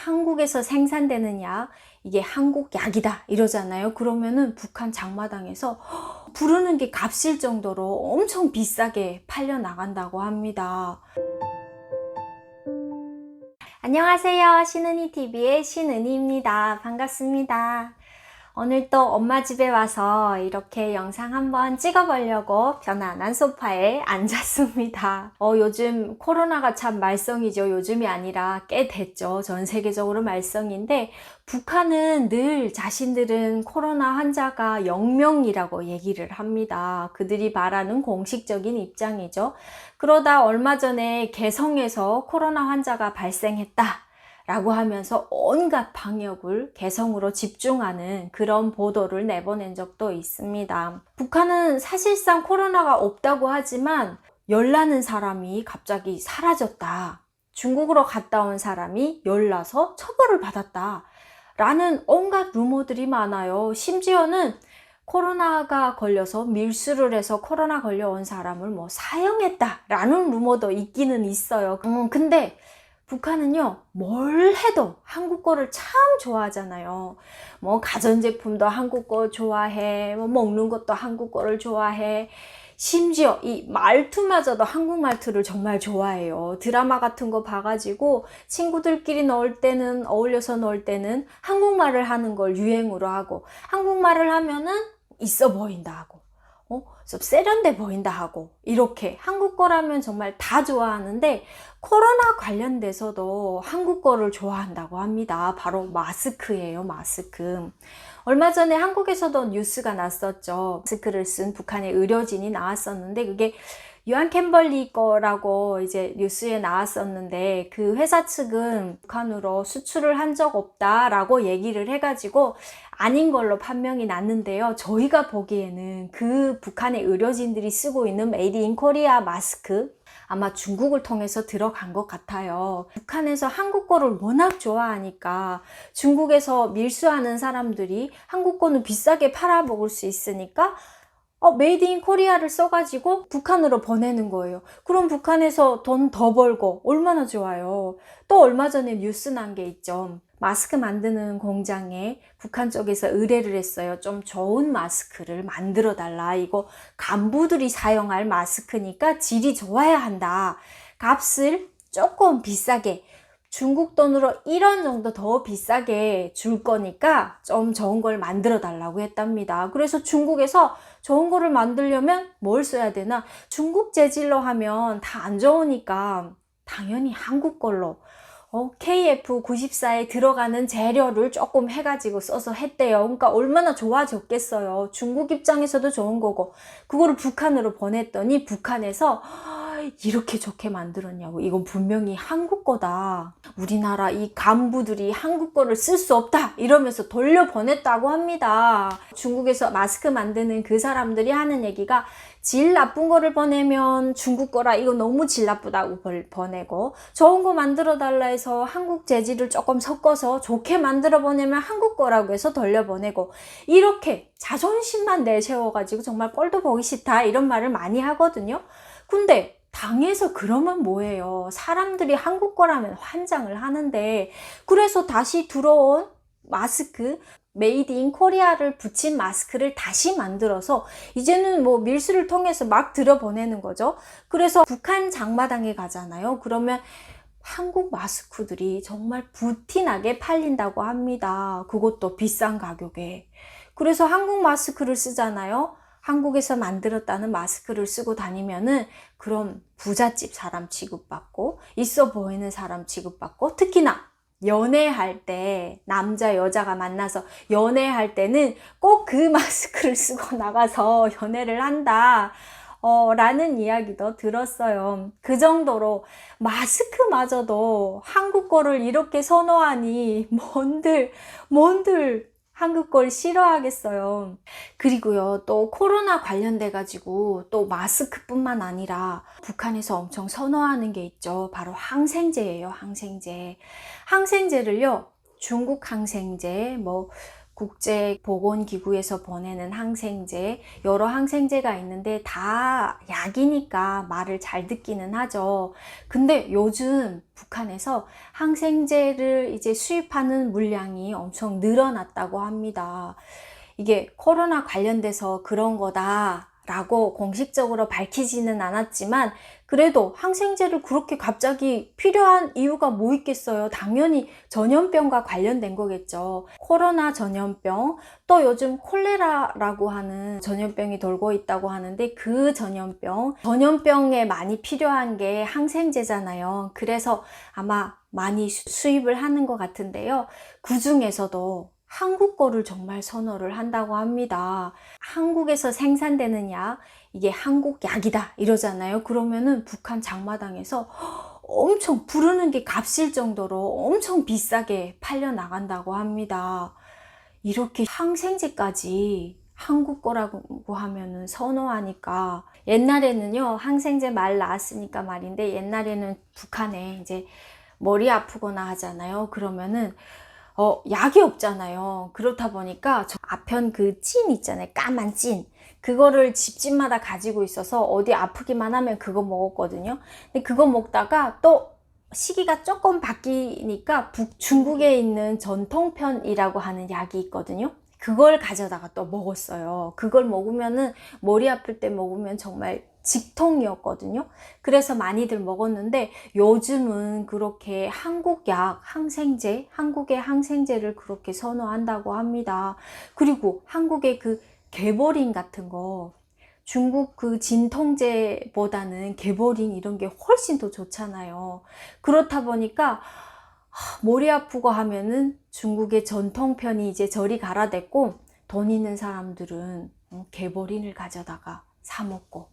한국에서 생산되는 약, 이게 한국 약이다 이러잖아요. 그러면은 북한 장마당에서 부르는 게 값일 정도로 엄청 비싸게 팔려 나간다고 합니다. 안녕하세요. 신은이TV의 신은이입니다. 반갑습니다. 오늘 또 엄마 집에 와서 이렇게 영상 한번 찍어보려고 편안한 소파에 앉았습니다. 요즘 코로나가 참 말썽이죠. 요즘이 아니라 꽤 됐죠. 전 세계적으로 말썽인데 북한은 늘 자신들은 코로나 환자가 0명이라고 얘기를 합니다. 그들이 말하는 공식적인 입장이죠. 그러다 얼마 전에 개성에서 코로나 환자가 발생했다 라고 하면서 온갖 방역을 개성으로 집중하는 그런 보도를 내보낸 적도 있습니다. 북한은 사실상 코로나가 없다고 하지만 열나는 사람이 갑자기 사라졌다. 중국으로 갔다 온 사람이 열나서 처벌을 받았다. 라는 온갖 루머들이 많아요. 심지어는 코로나가 걸려서 밀수를 해서 코로나 걸려온 사람을 사형했다. 라는 루머도 있기는 있어요. 근데 북한은요, 뭘 해도 한국 거를 참 좋아하잖아요. 가전제품도 한국 거 좋아해, 먹는 것도 한국 거를 좋아해. 심지어 이 말투마저도 한국 말투를 정말 좋아해요. 드라마 같은 거 봐가지고 친구들끼리 어울려서 놀 때는 한국말을 하는 걸 유행으로 하고, 한국말을 하면은 있어 보인다 하고, 좀 세련돼 보인다 하고, 이렇게 한국 거라면 정말 다 좋아하는데 코로나 관련돼서도 한국 거를 좋아한다고 합니다. 바로 마스크예요. 마스크. 얼마 전에 한국에서도 뉴스가 났었죠. 마스크를 쓴 북한의 의료진이 나왔었는데 그게 유한 캠벌리 거라고 이제 뉴스에 나왔었는데 그 회사 측은 북한으로 수출을 한 적 없다라고 얘기를 해가지고 아닌 걸로 판명이 났는데요. 저희가 보기에는 그 북한의 의료진들이 쓰고 있는 메이드 인 코리아 마스크 아마 중국을 통해서 들어간 것 같아요. 북한에서 한국 거를 워낙 좋아하니까 중국에서 밀수하는 사람들이 한국 거는 비싸게 팔아먹을 수 있으니까 메이드 인 코리아를 써가지고 북한으로 보내는 거예요. 그럼 북한에서 돈 더 벌고 얼마나 좋아요. 또 얼마 전에 뉴스 난 게 있죠. 마스크 만드는 공장에 북한 쪽에서 의뢰를 했어요. 좀 좋은 마스크를 만들어 달라. 이거 간부들이 사용할 마스크니까 질이 좋아야 한다. 값을 조금 비싸게, 중국 돈으로 1원 정도 더 비싸게 줄 거니까 좀 좋은 걸 만들어 달라고 했답니다. 그래서 중국에서 좋은 거를 만들려면 뭘 써야 되나? 중국 재질로 하면 다 안 좋으니까 당연히 한국 걸로 KF94에 들어가는 재료를 조금 해가지고 써서 했대요. 그러니까 얼마나 좋아졌겠어요. 중국 입장에서도 좋은 거고 그거를 북한으로 보냈더니 북한에서 이렇게 좋게 만들었냐고. 이건 분명히 한국 거다. 우리나라 이 간부들이 한국 거를 쓸 수 없다 이러면서 돌려보냈다고 합니다. 중국에서 마스크 만드는 그 사람들이 하는 얘기가 질 나쁜 거를 보내면 중국 거라 이거 너무 질 나쁘다고 보내고, 좋은 거 만들어 달라 해서 한국 재질을 조금 섞어서 좋게 만들어 보내면 한국 거라고 해서 돌려보내고, 이렇게 자존심만 내세워가지고 정말 꼴도 보기 싫다 이런 말을 많이 하거든요. 근데 당에서 그러면 뭐예요? 사람들이 한국 거라면 환장을 하는데, 그래서 다시 들어온 마스크, 메이드 인 코리아를 붙인 마스크를 다시 만들어서 이제는 밀수를 통해서 막 들여보내는 거죠. 그래서 북한 장마당에 가잖아요. 그러면 한국 마스크들이 정말 부티나게 팔린다고 합니다. 그것도 비싼 가격에. 그래서 한국 마스크를 쓰잖아요. 한국에서 만들었다는 마스크를 쓰고 다니면은 그럼 부잣집 사람 취급받고 있어 보이는 사람 취급받고, 특히나 연애할 때 남자 여자가 만나서 연애할 때는 꼭 그 마스크를 쓰고 나가서 연애를 한다 라는 이야기도 들었어요. 그 정도로 마스크마저도 한국 거를 이렇게 선호하니 뭔들 한국 걸 싫어하겠어요. 그리고요, 또 코로나 관련돼 가지고 또 마스크뿐만 아니라 북한에서 엄청 선호하는 게 있죠. 바로 항생제예요. 항생제를요, 중국 항생제, 국제보건기구에서 보내는 항생제, 여러 항생제가 있는데 다 약이니까 말을 잘 듣기는 하죠. 근데 요즘 북한에서 항생제를 이제 수입하는 물량이 엄청 늘어났다고 합니다. 이게 코로나 관련돼서 그런 거다 라고 공식적으로 밝히지는 않았지만, 그래도 항생제를 그렇게 갑자기 필요한 이유가 뭐 있겠어요? 당연히 전염병과 관련된 거겠죠. 코로나 전염병, 또 요즘 콜레라라고 하는 전염병이 돌고 있다고 하는데, 그 전염병에 많이 필요한 게 항생제잖아요. 그래서 아마 많이 수입을 하는 것 같은데요. 그 중에서도 한국 거를 정말 선호를 한다고 합니다. 한국에서 생산되는 약, 이게 한국 약이다 이러잖아요. 그러면은 북한 장마당에서 엄청 부르는 게 값일 정도로 엄청 비싸게 팔려 나간다고 합니다. 이렇게 항생제까지 한국 거라고 하면은 선호하니까, 옛날에는요, 항생제 말 나왔으니까 말인데, 옛날에는 북한에 이제 머리 아프거나 하잖아요. 그러면은 약이 없잖아요. 그렇다 보니까 저 아편 그 찐 있잖아요. 까만 찐. 그거를 집집마다 가지고 있어서 어디 아프기만 하면 그거 먹었거든요. 근데 그거 먹다가 또 시기가 조금 바뀌니까 중국에 있는 전통편이라고 하는 약이 있거든요. 그걸 가져다가 또 먹었어요. 그걸 먹으면은 머리 아플 때 먹으면 정말 직통이었거든요. 그래서 많이들 먹었는데, 요즘은 그렇게 한국 약, 항생제, 한국의 항생제를 그렇게 선호한다고 합니다. 그리고 한국의 그 개보린 같은 거, 중국 그 진통제보다는 개보린 이런 게 훨씬 더 좋잖아요. 그렇다 보니까 머리 아프고 하면은 중국의 전통편이 이제 저리 갈아댔고, 돈 있는 사람들은 개보린을 가져다가 사 먹고,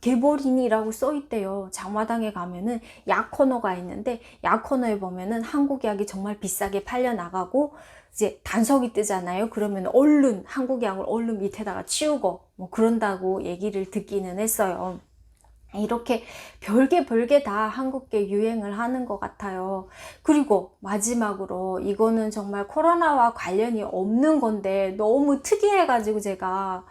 개보린이라고 써 있대요. 장마당에 가면은 약 코너가 있는데, 약 코너에 보면은 한국 약이 정말 비싸게 팔려 나가고, 이제 단속이 뜨잖아요. 그러면 얼른 한국 약을 얼른 밑에다가 치우고 뭐 그런다고 얘기를 듣기는 했어요. 이렇게 별게 다 한국계 유행을 하는 것 같아요. 그리고 마지막으로, 이거는 정말 코로나와 관련이 없는 건데 너무 특이해가지고 제가,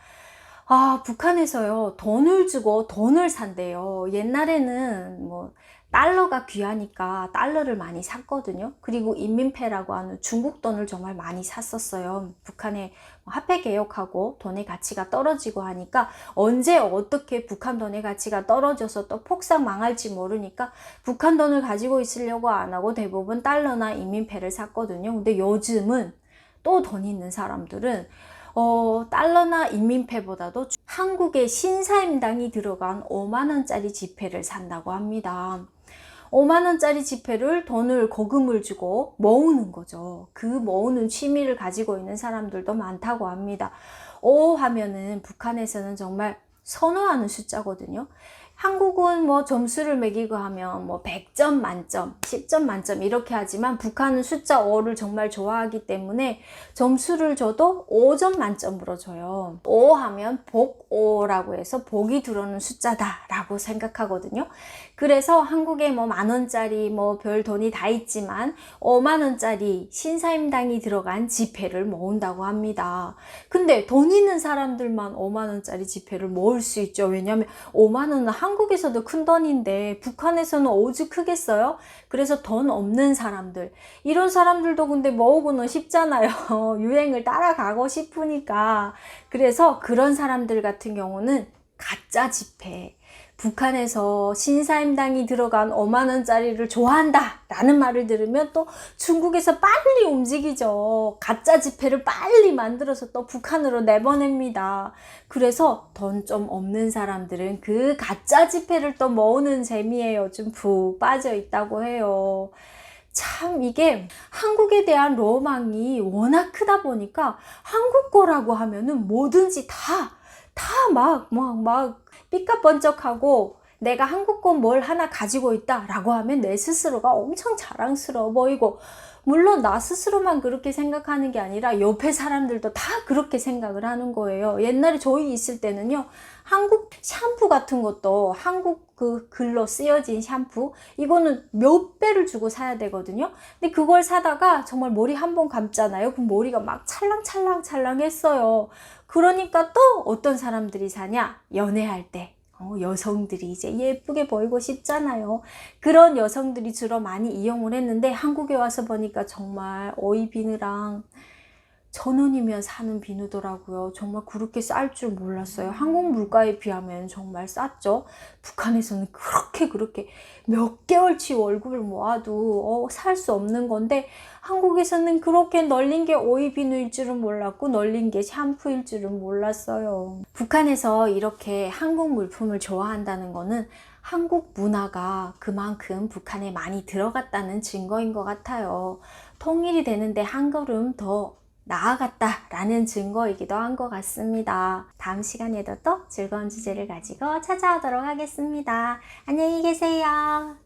북한에서요, 돈을 주고 돈을 산대요. 옛날에는 뭐 달러가 귀하니까 달러를 많이 샀거든요. 그리고 인민폐라고 하는 중국 돈을 정말 많이 샀었어요. 북한의 화폐 개혁하고 돈의 가치가 떨어지고 하니까, 언제 어떻게 북한 돈의 가치가 떨어져서 또 폭삭 망할지 모르니까 북한 돈을 가지고 있으려고 안 하고 대부분 달러나 인민폐를 샀거든요. 근데 요즘은 또 돈 있는 사람들은 달러나 인민폐보다도 한국의 신사임당이 들어간 5만원짜리 지폐를 산다고 합니다. 5만원짜리 지폐를 돈을 거금을 주고 모으는 거죠. 그 모으는 취미를 가지고 있는 사람들도 많다고 합니다. 5 하면은 북한에서는 정말 선호하는 숫자거든요. 한국은 뭐 점수를 매기고 하면 뭐 100점 만점, 10점 만점 이렇게 하지만, 북한은 숫자 5를 정말 좋아하기 때문에 점수를 줘도 5점 만점으로 줘요. 5 하면 복5라고 해서 복이 들어오는 숫자다 라고 생각하거든요. 그래서 한국에 뭐 만원짜리 뭐 별 돈이 다 있지만 5만원짜리 신사임당이 들어간 지폐를 모은다고 합니다. 근데 돈 있는 사람들만 5만원짜리 지폐를 모을 수 있죠. 왜냐하면 5만원은 한국에서도 큰 돈인데 북한에서는 오죽 크겠어요? 그래서 돈 없는 사람들, 이런 사람들도 근데 모으고는 쉽잖아요. 유행을 따라가고 싶으니까. 그래서 그런 사람들 같은 경우는 가짜 지폐, 북한에서 신사임당이 들어간 5만원짜리를 좋아한다 라는 말을 들으면 또 중국에서 빨리 움직이죠. 가짜 지폐를 빨리 만들어서 또 북한으로 내보냅니다. 그래서 돈 좀 없는 사람들은 그 가짜 지폐를 또 모으는 재미에 요즘 푹 빠져 있다고 해요. 참, 이게 한국에 대한 로망이 워낙 크다 보니까 한국 거라고 하면은 뭐든지 다 막 삐까번쩍하고, 내가 한국 거 뭘 하나 가지고 있다 라고 하면 내 스스로가 엄청 자랑스러워 보이고, 물론 나 스스로만 그렇게 생각하는 게 아니라 옆에 사람들도 다 그렇게 생각을 하는 거예요. 옛날에 저희 있을 때는요, 한국 샴푸 같은 것도 한국 그 글로 쓰여진 샴푸, 이거는 몇 배를 주고 사야 되거든요. 근데 그걸 사다가 정말 머리 한 번 감잖아요. 그럼 머리가 막 찰랑찰랑찰랑 했어요. 그러니까 또 어떤 사람들이 사냐? 연애할 때. 여성들이 이제 예쁘게 보이고 싶잖아요. 그런 여성들이 주로 많이 이용을 했는데, 한국에 와서 보니까 정말 오이비누랑 1,000원이면 사는 비누더라고요. 정말 그렇게 쌀 줄 몰랐어요. 한국 물가에 비하면 정말 쌌죠. 북한에서는 그렇게 몇 개월치 월급을 모아도 살 수 없는 건데, 한국에서는 그렇게 널린 게 오이비누일 줄은 몰랐고 널린 게 샴푸일 줄은 몰랐어요. 북한에서 이렇게 한국 물품을 좋아한다는 거는 한국 문화가 그만큼 북한에 많이 들어갔다는 증거인 것 같아요. 통일이 되는데 한 걸음 더 나아갔다라는 증거이기도 한 것 같습니다. 다음 시간에도 또 즐거운 주제를 가지고 찾아오도록 하겠습니다. 안녕히 계세요.